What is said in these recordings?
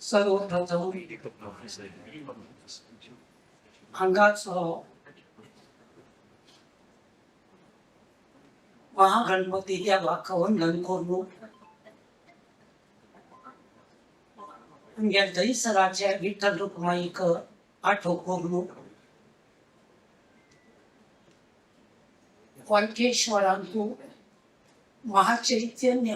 सर्वप्रथम हांगाचो महागणपती देवाक वंदन करू. आमगे दहिसराचे विठ्ठल रुक्माईक आठव करू. वाल्केश्वरांतू महाचैतन्य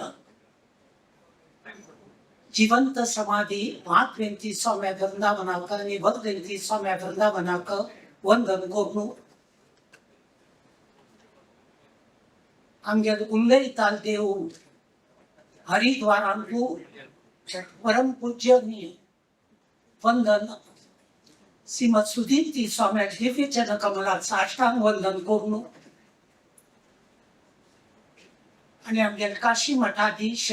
जिवंत समाधी महात्म्यंती स्वाम्या वृंदावनाक आणि भक्तंती स्वाम्या वृंदावनाक वंदन करू. आमगे उल्लयिताल देव हरिद्वारांतू परम पूज्यनीय वंदन श्रीमद सुधींती स्वाम्या दिव्य चरण कमलात साष्टांग वंदन करू. आणि आमगे काशी मठाधीश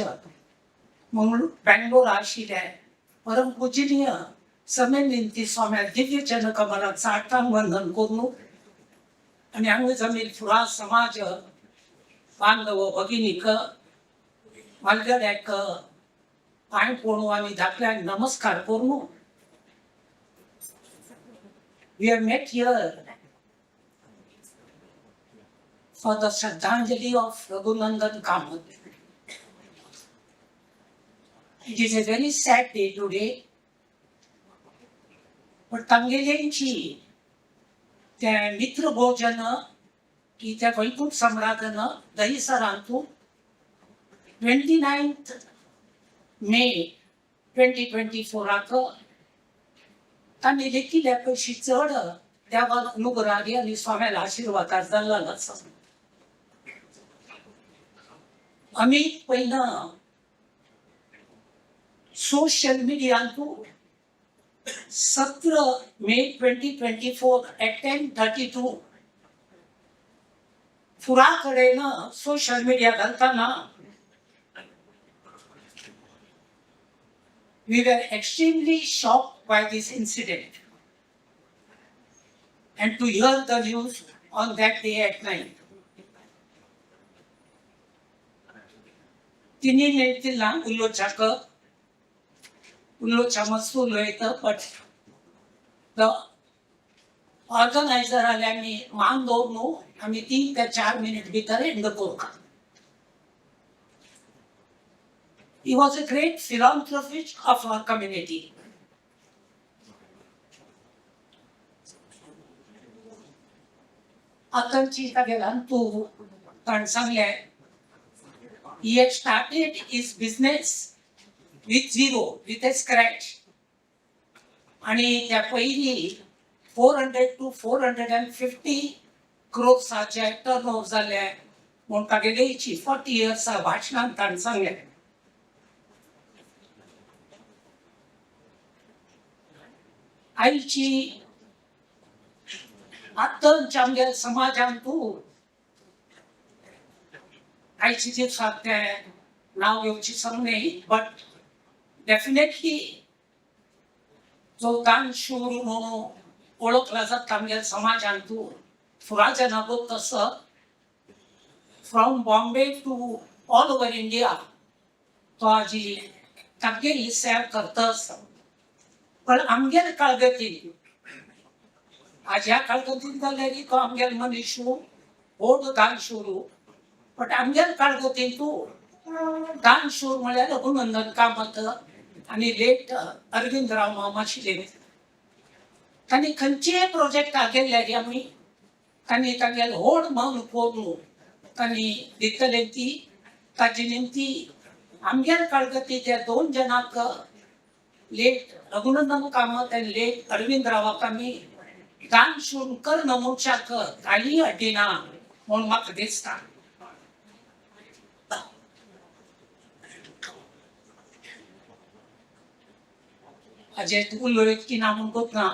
बेंगलोर आशिल्ले परम पूजनीय समेलिंती स्वाम्या दिव्य चरण कमलात साष्टांग वंदन करू. आणि हांगा जमीन फुडा समाज बांधव भगिनीक मालगड्याक पांय पडून आमी धाकल्यांक नमस्कार करू. We have met here for the Shraddhanjali of Raghunandan Kamath. It is a very sad day today. But तांगेल्यांची त्या मित्र भोजन की त्या वैकुंठ सम्राटन दहिसरांतू 29th May 2024 तांणी लेखिल्ल्या पैशी चड देवान अनुग्रहारी आनी स्वाम्याला आशीर्वादार जाल्लो आसा. आमी पयला सोशल मिडियांतू 17 May 2024 at 10:32 फुडा कडेन सोशल मिडिया घालताना we were extremely shocked by this incident and to hear the news on that day at night. तिनी नेतिला उल्लोचा मसूल येतं but the organizer आल्यांनी मान दवरून आम्ही 3 ते 4 मिनिट भितर एंड करता. He was a great philanthropist of our community. आतांची सगळ्यांना तू ताण सांगले he had started his business with zero, with a scratch. आणि त्या पहिली 400 to 450 crores टर्नओव्हर जाले म्हणून तागेलेची 40 years भाशणांत ताण सांगले. आईची आतांच्या आमच्या समाजांतू आईची जे साध्य नाव घेवची सांगणे बट डेफिनेटली जो दानशूर म्हणून ओळखला जाता आमच्या समाजांतू फुराच्या बघ तसं from Bombay to all over India तो आजी तागेली सेवा करता आसा. पण आमगेर काळगती आज ह्या काळगतीन जाल्यार तो आमगेर मनीस व्हड दानशूर बट आमगेर काळगतीन तू दानशूर म्हळ्यार रघुनंदन कामत आनी लेट अरविंदराव मामा आशिल्ले. तांणी खंयचेय प्रोजेक्ट गेल्ल्यार आमी तांणी तागेले व्हड मन करून तांणी दितले ती ताजे निमती आमगेर काळगतीच्या 2 जणांक लेट रघुनंदन कामत आणि लेट अरविंदरावाक आमी दानशूर कर्ण मनशाक कांयी अड्डिना म्हणून म्हाका दिसता. हाजे उलयत की ना म्हूण कोतना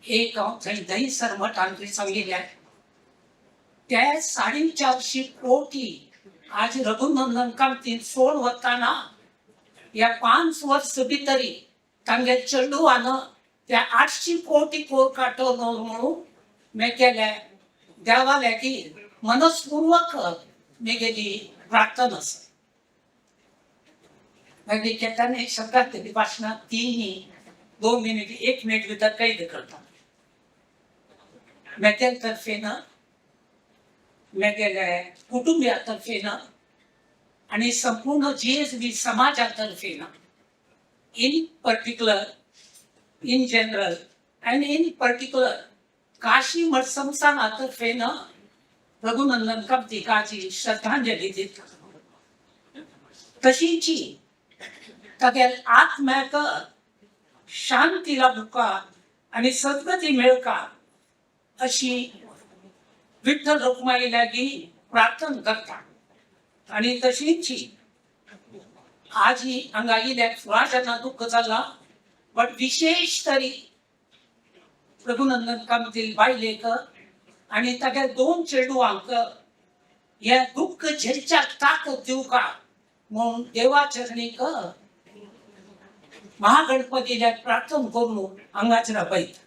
एक हांव थंय दहिसर मठांत सांगिल्लें ते 450 कोटी आज रघुनंदन कामतीन सोड वताना या 5 वर्ष भितरी तांगे चेडूवान त्या 800 कोटी काटो म्हणून मे केले देवा लागीं मनस्पूर्वक मेगेली प्रार्थना आसा. मागीर केताने सतत तरी भाशणां तीन 2 मिनिट 1 मिनिट भितर कैद करता मेगेल तर्फेन मेगेले कुटुंबिया तर्फेन आणि संपूर्ण जीएसबी समाजा तर्फेन in particular in general and in particular Kashi Math संस्थानातर्फेन रघुनंदन कामतीकाची श्रद्धांजली दिता तशीची तागेल आत्म्याक शांती लाभुका आणि सद्गती मेळका अशी विठ्ठल रखुमाई लागीं प्रार्थना करता आणि तशीची आज ही हांगा येयल्याक थोड्या जाणां दुःख जालां बट विशेष तरी रघुनंदन कामतील बायलेक आणि तागे 2 चेडवांक हे दुःख झेलच्याक ताकद दिवका म्हणून देवाचरणीक महागणपतीला प्रार्थना करून हांगाच राबयता